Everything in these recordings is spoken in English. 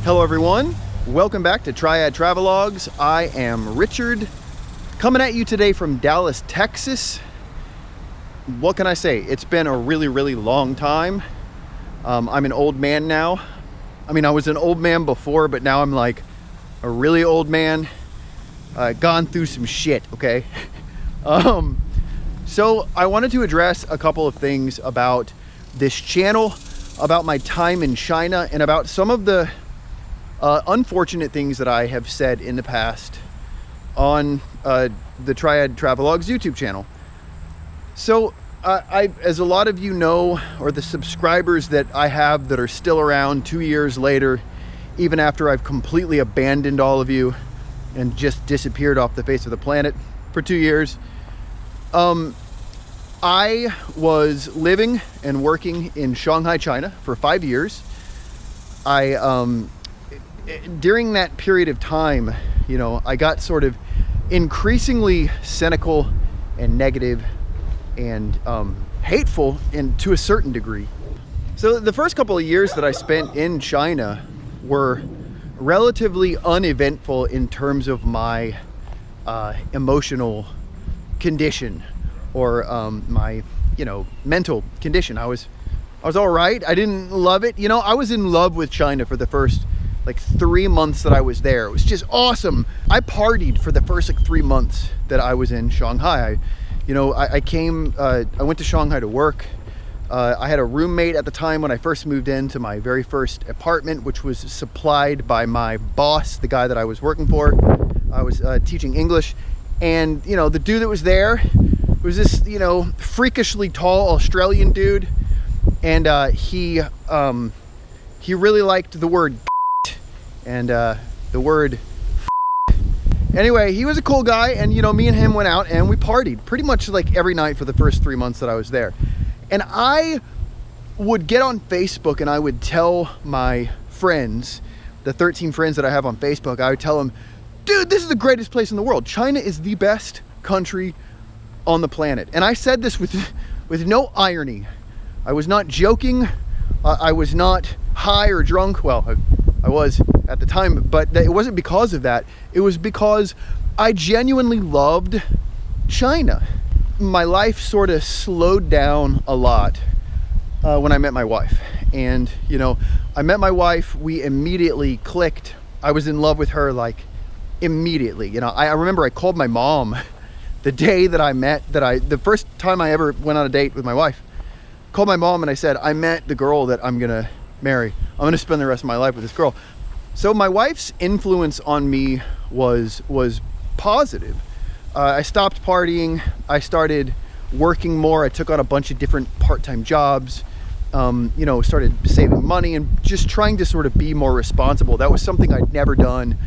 Hello everyone, welcome back to Triad Travelogues. I am Richard, coming at you today from Dallas, Texas. What can I say? It's been a really long time. I'm an old man now. I mean, I was an old man before, but now I'm like a really old man. Gone through some shit, okay? So I wanted to address a couple of things about this channel, about my time in China, and about some of the unfortunate things that I have said in the past on the Triad Travelogues YouTube channel. So as a lot of you know, or the subscribers that I have that are still around 2 years later, even after I've completely abandoned all of you and just disappeared off the face of the planet for 2 years, I was living and working in Shanghai, China for 5 years. During that period of time, you know, I got sort of increasingly cynical and negative and hateful to a certain degree. So the first couple of years that I spent in China were relatively uneventful in terms of my emotional condition, or my, you know, mental condition. I was all right. I didn't love it. You know, I was in love with China for the first like 3 months that I was there. It was just awesome. I partied for the first like 3 months that I was in Shanghai. I went to Shanghai to work. I had a roommate at the time when I first moved into my very first apartment, which was supplied by my boss, the guy that I was working for. I was teaching English, and you know, the dude that was there was this, you know, freakishly tall Australian dude, and he really liked the word and the word anyway. He was a cool guy, and you know, me and him went out and we partied pretty much like every night for the first 3 months that I was there. And I would get on Facebook and I would tell my friends, the 13 friends that I have on Facebook, I would tell them, dude, this is the greatest place in the world. China is the best country on the planet. And I said this with no irony. I was not joking. I was not high or drunk. Well, I was at the time, but it wasn't because of that. It was because I genuinely loved China. My life sort of slowed down a lot when I met my wife. And, you know, I met my wife, we immediately clicked. I was in love with her, like, immediately. You know, I remember I called my mom the day that the first time I ever went on a date with my wife. Called my mom and I said, I met the girl that I'm gonna marry. I'm gonna spend the rest of my life with this girl. So my wife's influence on me was positive. I stopped partying. I started working more. I took on a bunch of different part-time jobs. You know, started saving money and just trying to sort of be more responsible. That was something I'd never done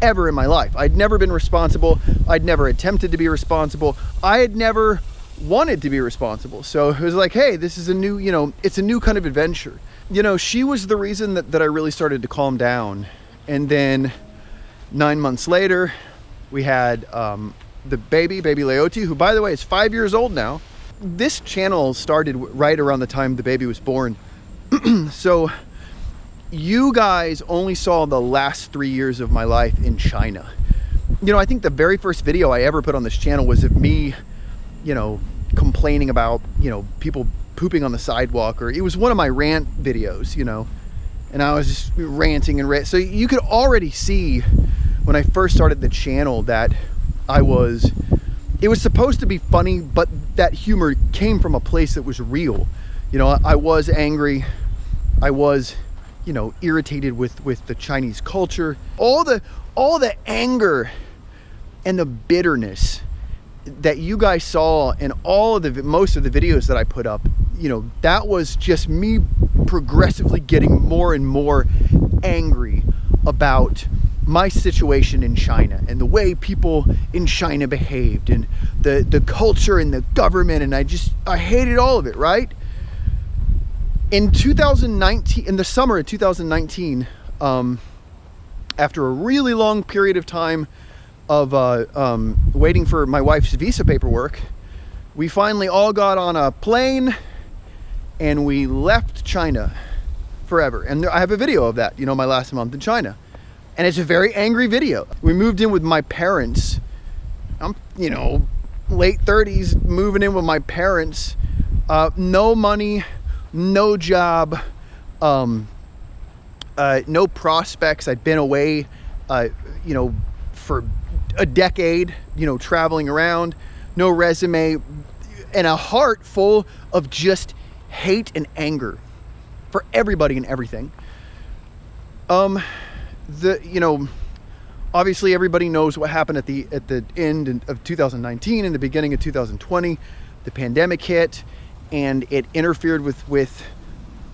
ever in my life. I'd never been responsible. I'd never attempted to be responsible. I had never wanted to be responsible. So it was like, hey, this is a new, you know, it's a new kind of adventure. You know, she was the reason that I really started to calm down. And then 9 months later, we had the baby Leoti, who, by the way, is 5 years old now. This channel started right around the time the baby was born. So you guys only saw the last 3 years of my life in China. You know, I think the very first video I ever put on this channel was of me, you know, complaining about, you know, people pooping on the sidewalk, or it was one of my rant videos, you know, and I was just ranting and so you could already see when I first started the channel that it was supposed to be funny, but that humor came from a place that was real. You know, I was angry. I was, you know, irritated with the Chinese culture. All the anger and the bitterness that you guys saw in most of the videos that I put up, you know, that was just me progressively getting more and more angry about my situation in China and the way people in China behaved and the culture and the government, and I hated all of it, right? In 2019, in the summer of 2019, after a really long period of time of waiting for my wife's visa paperwork, we finally all got on a plane and we left China forever. And I have a video of that, you know, my last month in China. And it's a very angry video. We moved in with my parents. I'm, you know, late 30s, moving in with my parents. No money, no job, no prospects. I'd been away, you know, for a decade, you know, traveling around, no resume, and a heart full of just hate and anger for everybody and everything. You know, obviously everybody knows what happened at the end of 2019 and the beginning of 2020. The pandemic hit, and it interfered with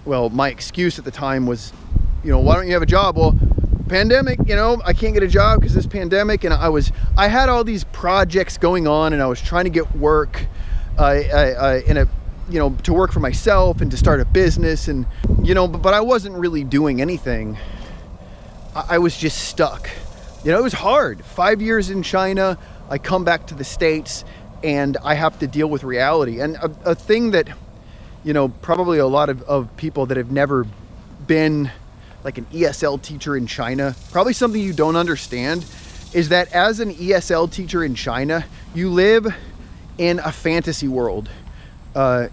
well, my excuse at the time was, you know, why don't you have a job? Well, pandemic, you know, I can't get a job because this pandemic. And I had all these projects going on, and I was trying to get work you know, to work for myself and to start a business, and, you know, but I wasn't really doing anything. I was just stuck. You know, it was hard. 5 years in China, I come back to the States, and I have to deal with reality. And a thing that, you know, probably a lot of people that have never been like an ESL teacher in China, probably something you don't understand is that as an ESL teacher in China, you live in a fantasy world.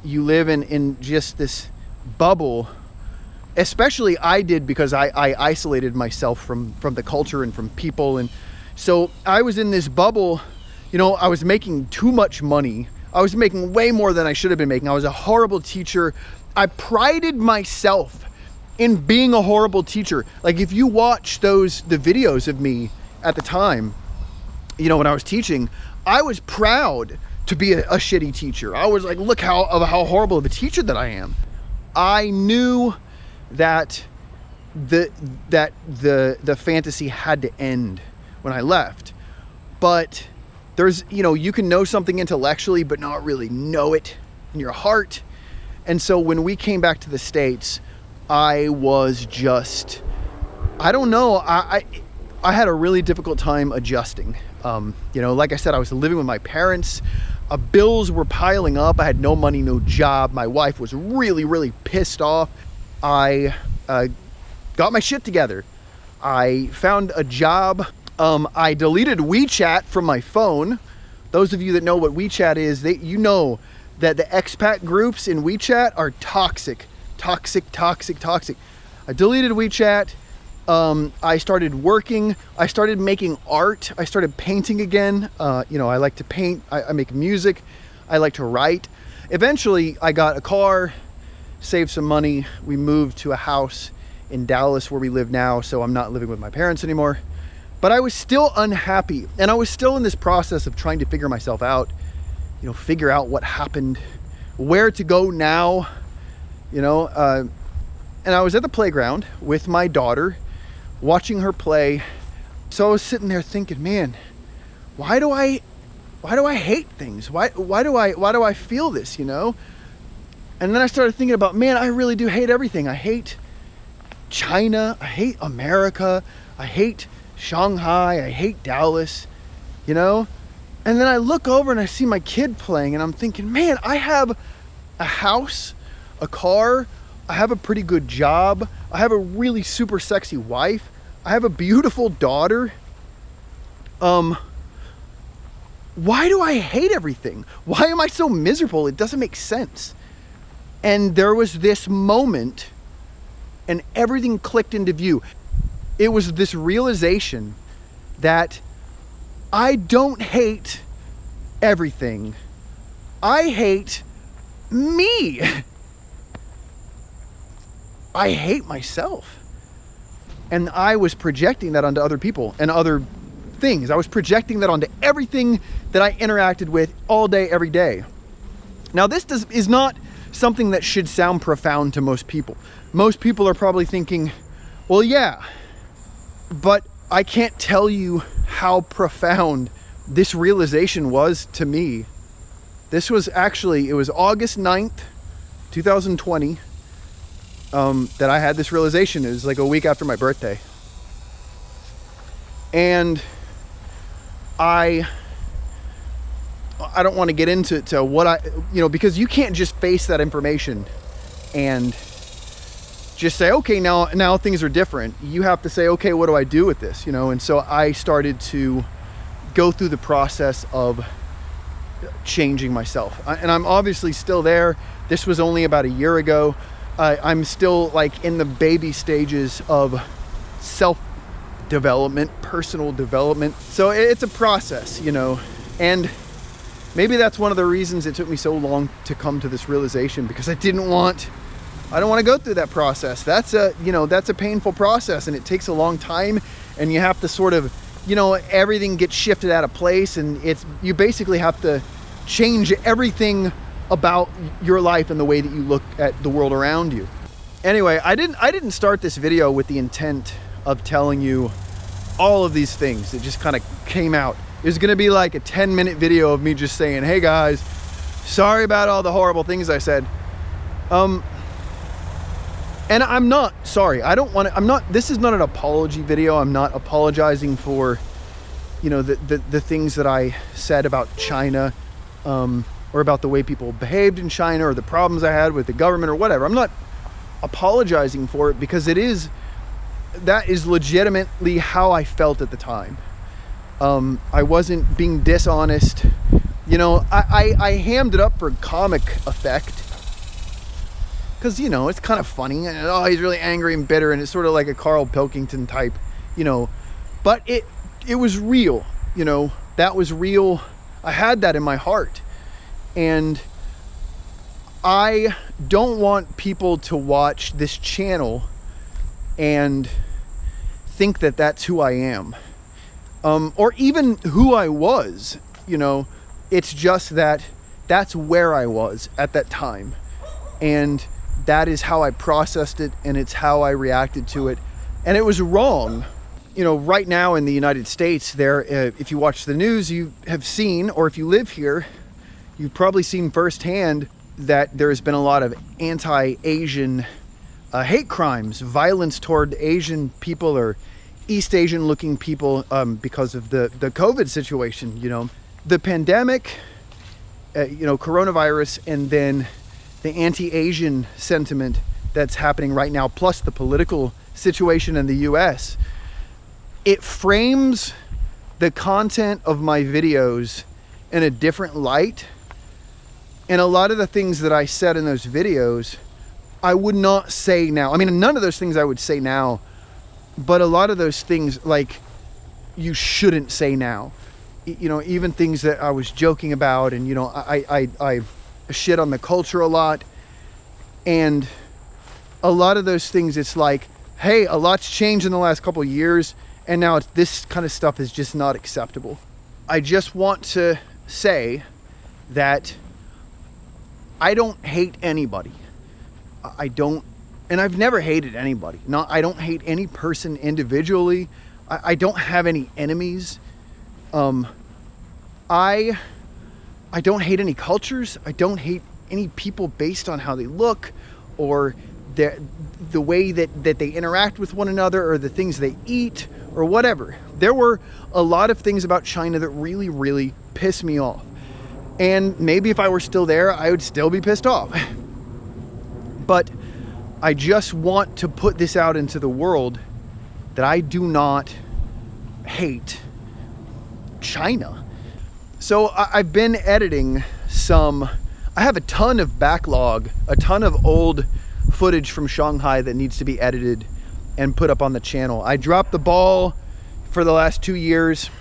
You live in just this bubble. Especially I did, because I isolated myself from the culture and from people. And so I was in this bubble. You know, I was making too much money. I was making way more than I should have been making. I was a horrible teacher. I prided myself in being a horrible teacher. Like, if you watch the videos of me at the time, you know, when I was teaching, I was proud to be a shitty teacher. I was like, look how horrible of a teacher that I am. I knew that the fantasy had to end when I left. But there's, you know, you can know something intellectually but not really know it in your heart. And so when we came back to the States, I was just, I don't know, I had a really difficult time adjusting. You know, like I said, I was living with my parents. Bills were piling up. I had no money, no job. My wife was really, really pissed off. I got my shit together. I found a job. I deleted WeChat from my phone. Those of you that know what WeChat is, you know that the expat groups in WeChat are toxic. I deleted WeChat. I started working. I started making art. I started painting again. You know, I like to paint. I make music. I like to write. Eventually, I got a car, saved some money. We moved to a house in Dallas where we live now, so I'm not living with my parents anymore. But I was still unhappy, and I was still in this process of trying to figure myself out, you know, figure out what happened, where to go now, you know. And I was at the playground with my daughter, watching her play. So I was sitting there thinking, man, why do I hate things? Why do I feel this, you know? And then I started thinking about, man, I really do hate everything. I hate China. I hate America. I hate Shanghai. I hate Dallas, you know? And then I look over and I see my kid playing, and I'm thinking, man, I have a house, a car, I have a pretty good job, I have a really super sexy wife, I have a beautiful daughter. Why do I hate everything? Why am I so miserable? It doesn't make sense. And there was this moment, and everything clicked into view. It was this realization that I don't hate everything. I hate me. I hate myself. And I was projecting that onto other people and other things. I was projecting that onto everything that I interacted with all day, every day. Now, this is not something that should sound profound to most people. Most people are probably thinking, well, yeah, but I can't tell you how profound this realization was to me. This was actually, it was August 9th, 2020, that I had this realization. It was like a week after my birthday. And I don't want to get into what I, you know, because you can't just face that information and just say, okay, now things are different. You have to say, okay, what do I do with this? You know, and so I started to go through the process of changing myself. And I'm obviously still there. This was only about a year ago. I'm still like in the baby stages of self-development, personal development. So it's a process, you know, and maybe that's one of the reasons it took me so long to come to this realization, because I don't want to go through that process. That's a painful process, and it takes a long time, and you have to sort of, you know, everything gets shifted out of place, and you basically have to change everything about your life and the way that you look at the world around you. Anyway, I didn't start this video with the intent of telling you all of these things. It just kind of came out. It was gonna be like a 10-minute video of me just saying, hey guys, sorry about all the horrible things I said. And I'm not sorry. This is not an apology video. I'm not apologizing for, you know, the things that I said about China, or about the way people behaved in China, or the problems I had with the government or whatever. I'm not apologizing for it, because that is legitimately how I felt at the time. I wasn't being dishonest. You know, I hammed it up for comic effect, because, you know, it's kind of funny. And, oh, he's really angry and bitter, and it's sort of like a Carl Pilkington type, you know. But it was real, you know. That was real. I had that in my heart. And I don't want people to watch this channel and think that that's who I am, or even who I was. You know, it's just that that's where I was at that time, and that is how I processed it, and it's how I reacted to it, and it was wrong. You know, right now in the United States, if you watch the news, you have seen, or if you live here, you've probably seen firsthand that there has been a lot of anti-Asian hate crimes, violence toward Asian people or East Asian looking people, because of the COVID situation. You know, the pandemic, you know, coronavirus, and then the anti-Asian sentiment that's happening right now, plus the political situation in the US, it frames the content of my videos in a different light. And a lot of the things that I said in those videos, I would not say now. I mean, none of those things I would say now, but a lot of those things, like, you shouldn't say now. You know, even things that I was joking about, and, you know, I shit on the culture a lot. And a lot of those things, it's like, hey, a lot's changed in the last couple of years, and now this kind of stuff is just not acceptable. I just want to say that I don't hate anybody. I don't, and I've never hated anybody. I don't hate any person individually. I don't have any enemies. I don't hate any cultures. I don't hate any people based on how they look, or the way that they interact with one another, or the things they eat, or whatever. There were a lot of things about China that really, really pissed me off. And maybe if I were still there, I would still be pissed off. But I just want to put this out into the world that I do not hate China. So I've been editing I have a ton of backlog, a ton of old footage from Shanghai that needs to be edited and put up on the channel. I dropped the ball for the last 2 years.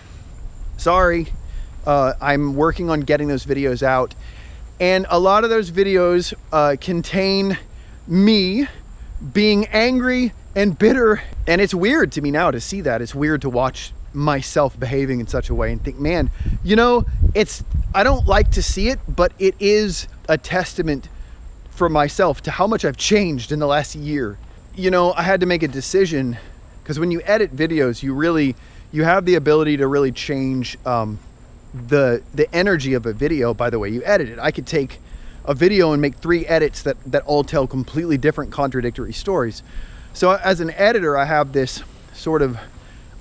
Sorry. I'm working on getting those videos out, and a lot of those videos contain me being angry and bitter, and it's weird to me now to see that. It's weird to watch myself behaving in such a way and think, man, you know, I don't like to see it, but it is a testament for myself to how much I've changed in the last year. You know, I had to make a decision, because when you edit videos, you have the ability to really change the energy of a video by the way you edit it. I could take a video and make 3 edits that all tell completely different, contradictory stories. So as an editor, I have this sort of,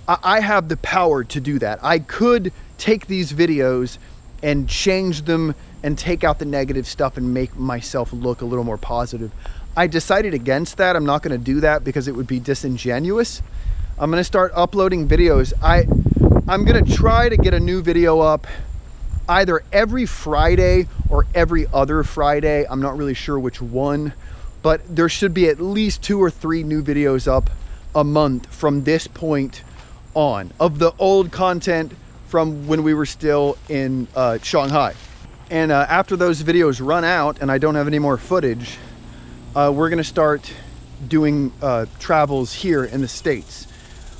I have the power to do that. I could take these videos and change them and take out the negative stuff and make myself look a little more positive. I decided against that. I'm not going to do that because it would be disingenuous. I'm going to start uploading videos. I'm going to try to get a new video up either every Friday or every other Friday. I'm not really sure which one, but there should be at least 2 or 3 new videos up a month from this point on, of the old content from when we were still in Shanghai. And after those videos run out and I don't have any more footage, we're gonna start doing travels here in the States.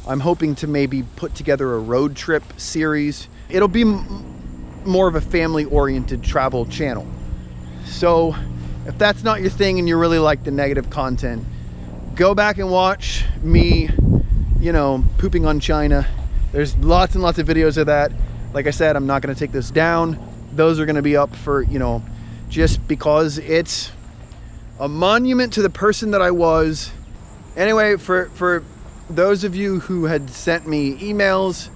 I'm hoping to maybe put together a road trip series. It'll be more of a family-oriented travel channel. So if that's not your thing and you really like the negative content, go back and watch me, you know, pooping on China. There's lots and lots of videos of that. Like I said, I'm not going to take this down. Those are going to be up for, you know, just because it's a monument to the person that I was. Anyway, for those of you who had sent me emails,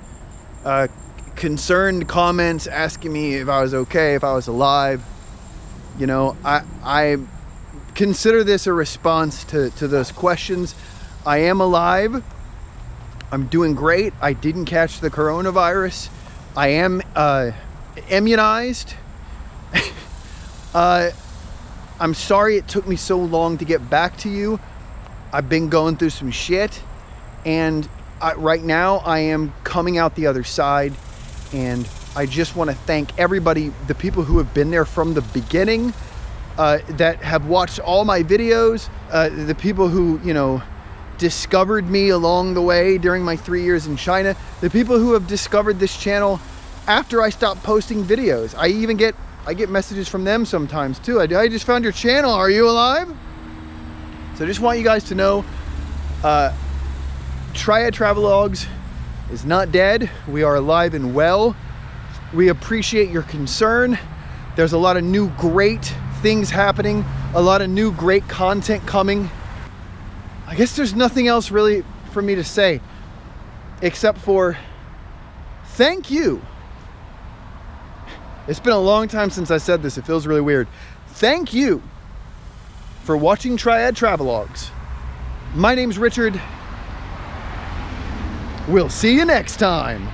concerned comments asking me if I was okay, if I was alive, you know, I consider this a response to those questions. I am alive. I'm doing great. I didn't catch the coronavirus. I am immunized. I'm sorry it took me so long to get back to you. I've been going through some shit, and right now I am coming out the other side, and I just want to thank everybody, the people who have been there from the beginning, that have watched all my videos, the people who, you know, discovered me along the way during my 3 years in China, the people who have discovered this channel after I stopped posting videos. I get messages from them sometimes too. I just found your channel, are you alive? So I just want you guys to know, Triad Travelogues is not dead. We are alive and well. We appreciate your concern. There's a lot of new great things happening, a lot of new great content coming. I guess there's nothing else really for me to say except for thank you. It's been a long time since I said this. It feels really weird. Thank you for watching Triad Travelogues. My name's Richard. We'll see you next time.